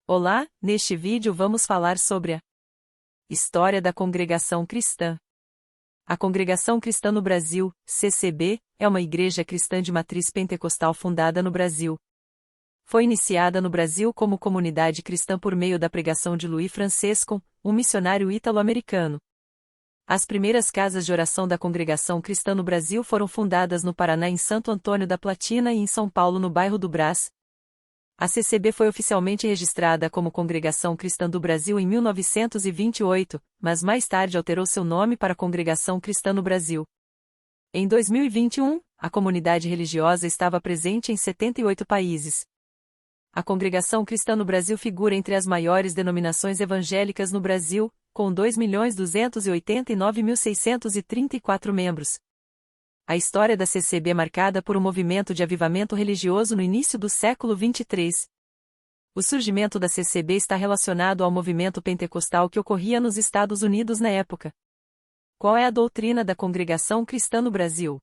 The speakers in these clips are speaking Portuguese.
Olá, neste vídeo vamos falar sobre a história da Congregação Cristã. A Congregação Cristã no Brasil, CCB, é uma igreja cristã de matriz pentecostal fundada no Brasil. Foi iniciada no Brasil como comunidade cristã por meio da pregação de Louis Francisco, um missionário ítalo-americano. As primeiras casas de oração da Congregação Cristã no Brasil foram fundadas no Paraná em Santo Antônio da Platina e em São Paulo no bairro do Brás. A CCB foi oficialmente registrada como Congregação Cristã do Brasil em 1928, mas mais tarde alterou seu nome para Congregação Cristã no Brasil. Em 2021, a comunidade religiosa estava presente em 78 países. A Congregação Cristã no Brasil figura entre as maiores denominações evangélicas no Brasil, com 2.289.634 membros. A história da CCB é marcada por um movimento de avivamento religioso no início do século 23. O surgimento da CCB está relacionado ao movimento pentecostal que ocorria nos Estados Unidos na época. Qual é a doutrina da Congregação Cristã no Brasil?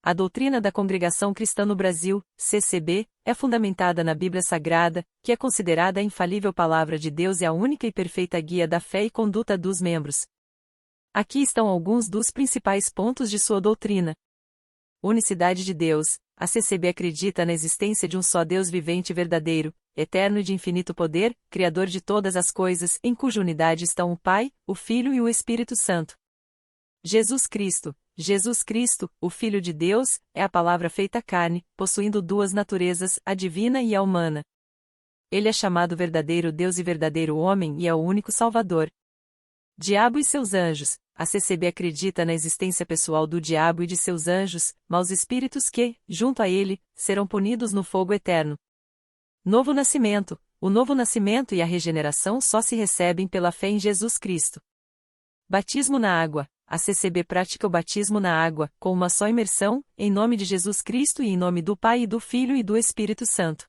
A doutrina da Congregação Cristã no Brasil, CCB, é fundamentada na Bíblia Sagrada, que é considerada a infalível palavra de Deus e a única e perfeita guia da fé e conduta dos membros. Aqui estão alguns dos principais pontos de sua doutrina. Unicidade de Deus. A CCB acredita na existência de um só Deus vivente e verdadeiro, eterno e de infinito poder, Criador de todas as coisas, em cuja unidade estão o Pai, o Filho e o Espírito Santo. Jesus Cristo, o Filho de Deus, é a palavra feita carne, possuindo duas naturezas, a divina e a humana. Ele é chamado verdadeiro Deus e verdadeiro homem e é o único Salvador. Diabo e seus anjos. A CCB acredita na existência pessoal do diabo e de seus anjos, maus espíritos que, junto a ele, serão punidos no fogo eterno. Novo nascimento. O novo nascimento e a regeneração só se recebem pela fé em Jesus Cristo. Batismo na água. A CCB pratica o batismo na água, com uma só imersão, em nome de Jesus Cristo e em nome do Pai e do Filho e do Espírito Santo.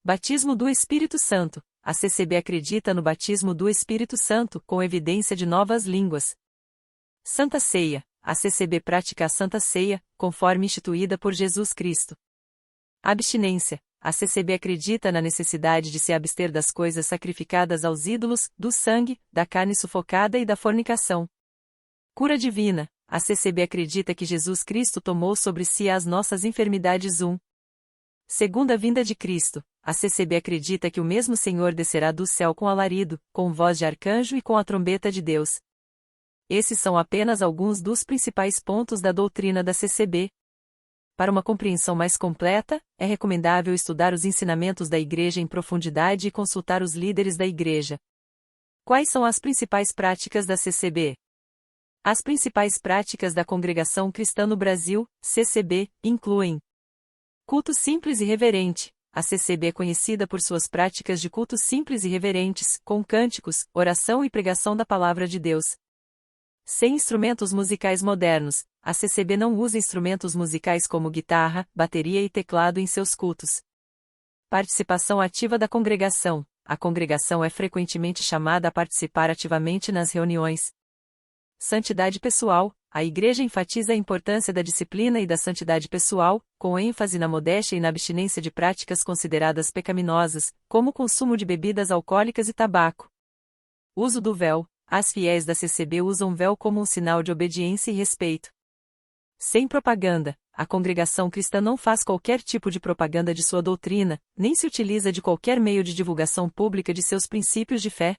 Batismo do Espírito Santo. A CCB acredita no batismo do Espírito Santo, com evidência de novas línguas. Santa Ceia. A CCB pratica a Santa Ceia, conforme instituída por Jesus Cristo. Abstinência. A CCB acredita na necessidade de se abster das coisas sacrificadas aos ídolos, do sangue, da carne sufocada e da fornicação. Cura divina. A CCB acredita que Jesus Cristo tomou sobre si as nossas enfermidades. Segunda vinda de Cristo. A CCB acredita que o mesmo Senhor descerá do céu com alarido, com voz de arcanjo e com a trombeta de Deus. Esses são apenas alguns dos principais pontos da doutrina da CCB. Para uma compreensão mais completa, é recomendável estudar os ensinamentos da Igreja em profundidade e consultar os líderes da Igreja. Quais são as principais práticas da CCB? As principais práticas da Congregação Cristã no Brasil, CCB, incluem: culto simples e reverente. A CCB é conhecida por suas práticas de culto simples e reverentes, com cânticos, oração e pregação da Palavra de Deus. Sem instrumentos musicais modernos. A CCB não usa instrumentos musicais como guitarra, bateria e teclado em seus cultos. Participação ativa da congregação. A congregação é frequentemente chamada a participar ativamente nas reuniões. Santidade pessoal. A Igreja enfatiza a importância da disciplina e da santidade pessoal, com ênfase na modéstia e na abstinência de práticas consideradas pecaminosas, como o consumo de bebidas alcoólicas e tabaco. Uso do véu. As fiéis da CCB usam véu como um sinal de obediência e respeito. Sem propaganda. A congregação cristã não faz qualquer tipo de propaganda de sua doutrina, nem se utiliza de qualquer meio de divulgação pública de seus princípios de fé.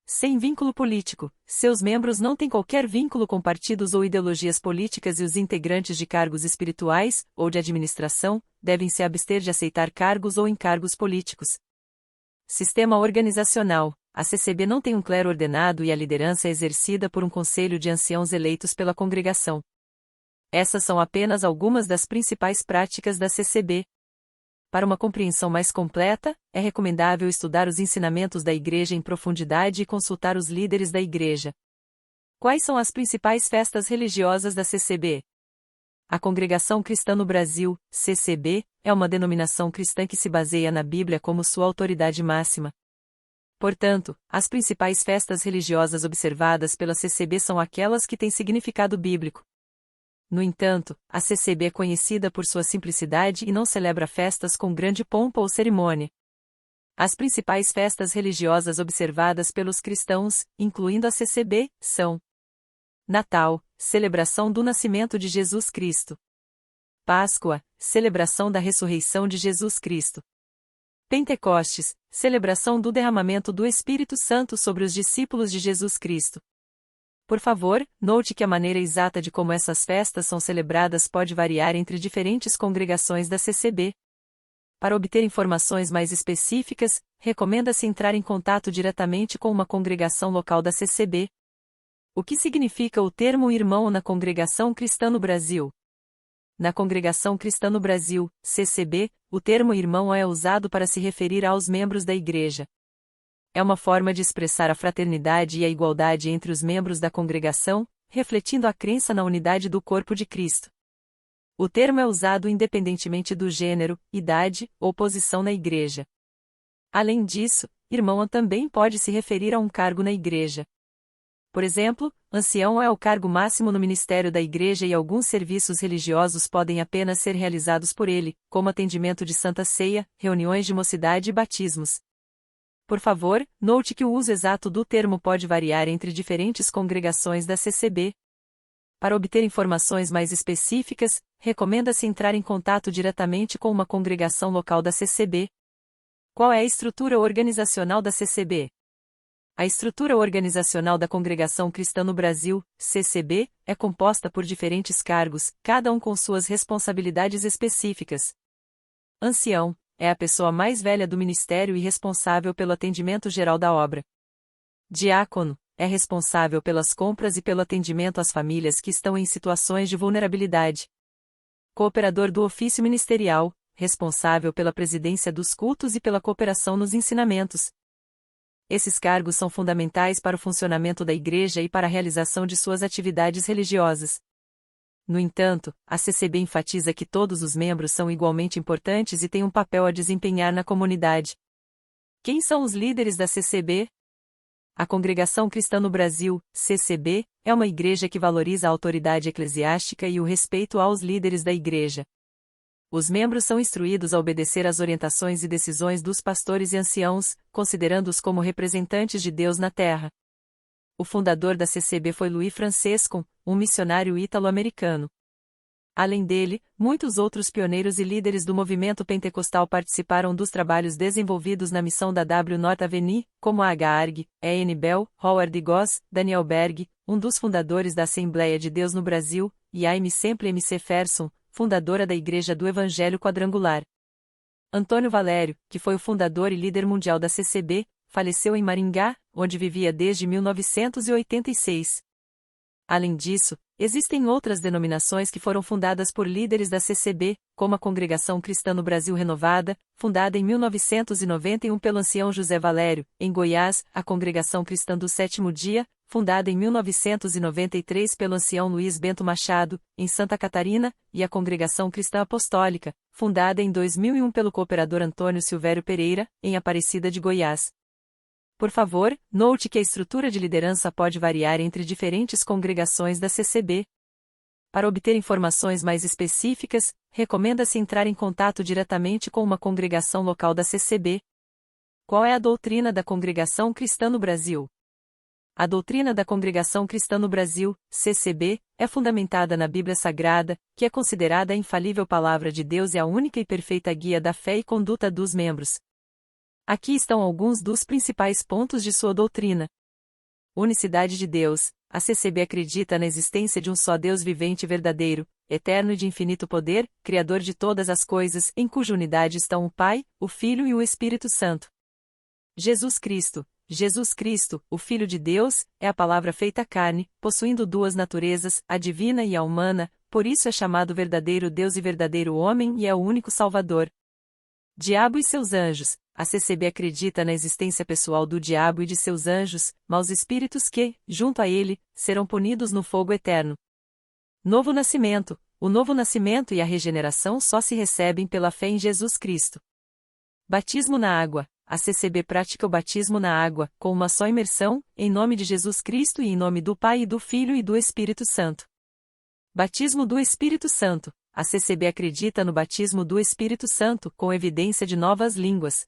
Sem vínculo político. Seus membros não têm qualquer vínculo com partidos ou ideologias políticas e os integrantes de cargos espirituais, ou de administração, devem se abster de aceitar cargos ou encargos políticos. Sistema organizacional. A CCB não tem um clero ordenado e a liderança é exercida por um conselho de anciãos eleitos pela congregação. Essas são apenas algumas das principais práticas da CCB. Para uma compreensão mais completa, é recomendável estudar os ensinamentos da Igreja em profundidade e consultar os líderes da Igreja. Quais são as principais festas religiosas da CCB? A Congregação Cristã no Brasil, CCB, é uma denominação cristã que se baseia na Bíblia como sua autoridade máxima. Portanto, as principais festas religiosas observadas pela CCB são aquelas que têm significado bíblico. No entanto, a CCB é conhecida por sua simplicidade e não celebra festas com grande pompa ou cerimônia. As principais festas religiosas observadas pelos cristãos, incluindo a CCB, são: Natal, celebração do nascimento de Jesus Cristo. Páscoa, celebração da ressurreição de Jesus Cristo. Pentecostes, celebração do derramamento do Espírito Santo sobre os discípulos de Jesus Cristo. Por favor, note que a maneira exata de como essas festas são celebradas pode variar entre diferentes congregações da CCB. Para obter informações mais específicas, recomenda-se entrar em contato diretamente com uma congregação local da CCB. O que significa o termo irmão na Congregação Cristã no Brasil? Na Congregação Cristã no Brasil, CCB, o termo irmão é usado para se referir aos membros da igreja. É uma forma de expressar a fraternidade e a igualdade entre os membros da congregação, refletindo a crença na unidade do corpo de Cristo. O termo é usado independentemente do gênero, idade ou posição na igreja. Além disso, irmão também pode se referir a um cargo na igreja. Por exemplo, ancião é o cargo máximo no ministério da igreja e alguns serviços religiosos podem apenas ser realizados por ele, como atendimento de Santa Ceia, reuniões de mocidade e batismos. Por favor, note que o uso exato do termo pode variar entre diferentes congregações da CCB. Para obter informações mais específicas, recomenda-se entrar em contato diretamente com uma congregação local da CCB. Qual é a estrutura organizacional da CCB? A estrutura organizacional da Congregação Cristã no Brasil, CCB, é composta por diferentes cargos, cada um com suas responsabilidades específicas. Ancião é a pessoa mais velha do ministério e responsável pelo atendimento geral da obra. Diácono é responsável pelas compras e pelo atendimento às famílias que estão em situações de vulnerabilidade. Cooperador do ofício ministerial, responsável pela presidência dos cultos e pela cooperação nos ensinamentos. Esses cargos são fundamentais para o funcionamento da igreja e para a realização de suas atividades religiosas. No entanto, a CCB enfatiza que todos os membros são igualmente importantes e têm um papel a desempenhar na comunidade. Quem são os líderes da CCB? A Congregação Cristã no Brasil, CCB, é uma igreja que valoriza a autoridade eclesiástica e o respeito aos líderes da igreja. Os membros são instruídos a obedecer às orientações e decisões dos pastores e anciãos, considerando-os como representantes de Deus na terra. O fundador da CCB foi Louis Franciscan, um missionário ítalo-americano. Além dele, muitos outros pioneiros e líderes do movimento pentecostal participaram dos trabalhos desenvolvidos na missão da W. North Avenue, como a H. Arg, E. N. Bell, Howard Goss, Daniel Berg, um dos fundadores da Assembleia de Deus no Brasil, e Aimee Semple McPherson, fundadora da Igreja do Evangelho Quadrangular. Antônio Valério, que foi o fundador e líder mundial da CCB, faleceu em Maringá, onde vivia desde 1986. Além disso, existem outras denominações que foram fundadas por líderes da CCB, como a Congregação Cristã no Brasil Renovada, fundada em 1991 pelo ancião José Valério, em Goiás, a Congregação Cristã do Sétimo Dia, fundada em 1993 pelo ancião Luiz Bento Machado, em Santa Catarina, e a Congregação Cristã Apostólica, fundada em 2001 pelo cooperador Antônio Silvério Pereira, em Aparecida de Goiás. Por favor, note que a estrutura de liderança pode variar entre diferentes congregações da CCB. Para obter informações mais específicas, recomenda-se entrar em contato diretamente com uma congregação local da CCB. Qual é a doutrina da Congregação Cristã no Brasil? A doutrina da Congregação Cristã no Brasil, CCB, é fundamentada na Bíblia Sagrada, que é considerada a infalível palavra de Deus e a única e perfeita guia da fé e conduta dos membros. Aqui estão alguns dos principais pontos de sua doutrina. Unicidade de Deus. A CCB acredita na existência de um só Deus vivente e verdadeiro, eterno e de infinito poder, Criador de todas as coisas, em cuja unidade estão o Pai, o Filho e o Espírito Santo. Jesus Cristo, o Filho de Deus, é a palavra feita carne, possuindo duas naturezas, a divina e a humana, por isso é chamado verdadeiro Deus e verdadeiro homem e é o único Salvador. Diabo e seus anjos. A CCB acredita na existência pessoal do diabo e de seus anjos, maus espíritos que, junto a ele, serão punidos no fogo eterno. Novo nascimento. O novo nascimento e a regeneração só se recebem pela fé em Jesus Cristo. Batismo na água. A CCB pratica o batismo na água, com uma só imersão, em nome de Jesus Cristo e em nome do Pai e do Filho e do Espírito Santo. Batismo do Espírito Santo. A CCB acredita no batismo do Espírito Santo, com evidência de novas línguas.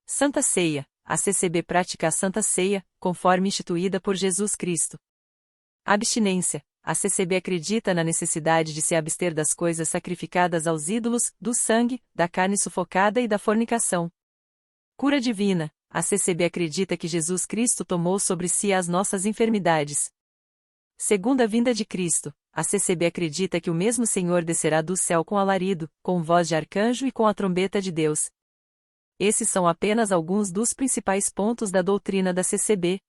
Santa Ceia. A CCB pratica a Santa Ceia, conforme instituída por Jesus Cristo. Abstinência. A CCB acredita na necessidade de se abster das coisas sacrificadas aos ídolos, do sangue, da carne sufocada e da fornicação. Cura divina. A CCB acredita que Jesus Cristo tomou sobre si as nossas enfermidades. Segunda vinda de Cristo. A CCB acredita que o mesmo Senhor descerá do céu com alarido, com voz de arcanjo e com a trombeta de Deus. Esses são apenas alguns dos principais pontos da doutrina da CCB.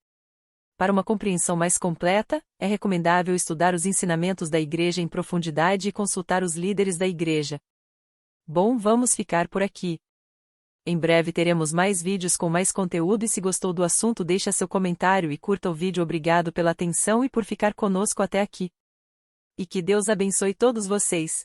Para uma compreensão mais completa, é recomendável estudar os ensinamentos da Igreja em profundidade e consultar os líderes da Igreja. Bom, vamos ficar por aqui. Em breve teremos mais vídeos com mais conteúdo e se gostou do assunto deixa seu comentário e curta o vídeo. Obrigado pela atenção e por ficar conosco até aqui. E que Deus abençoe todos vocês.